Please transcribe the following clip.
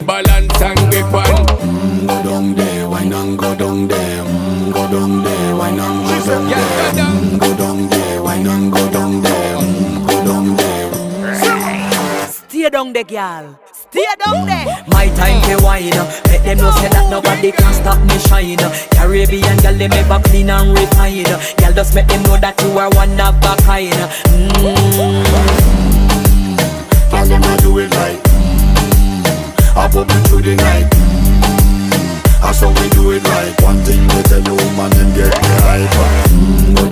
balance and grip on. Go down there, wine and go down there. Go down there, wine and go down there. Go down there, wine and go down there. Go down there. Stay down there, girl. Stay down there. My time to wine. Let them know say that nobody can stop me shine. Caribbean girl, they make up clean and refine. Girl, just make them know that you are one of a kind. Girl, them a do it right. I bubble through the night. That's how we do it right. One thing we tell you, woman, them get the hype. Go down.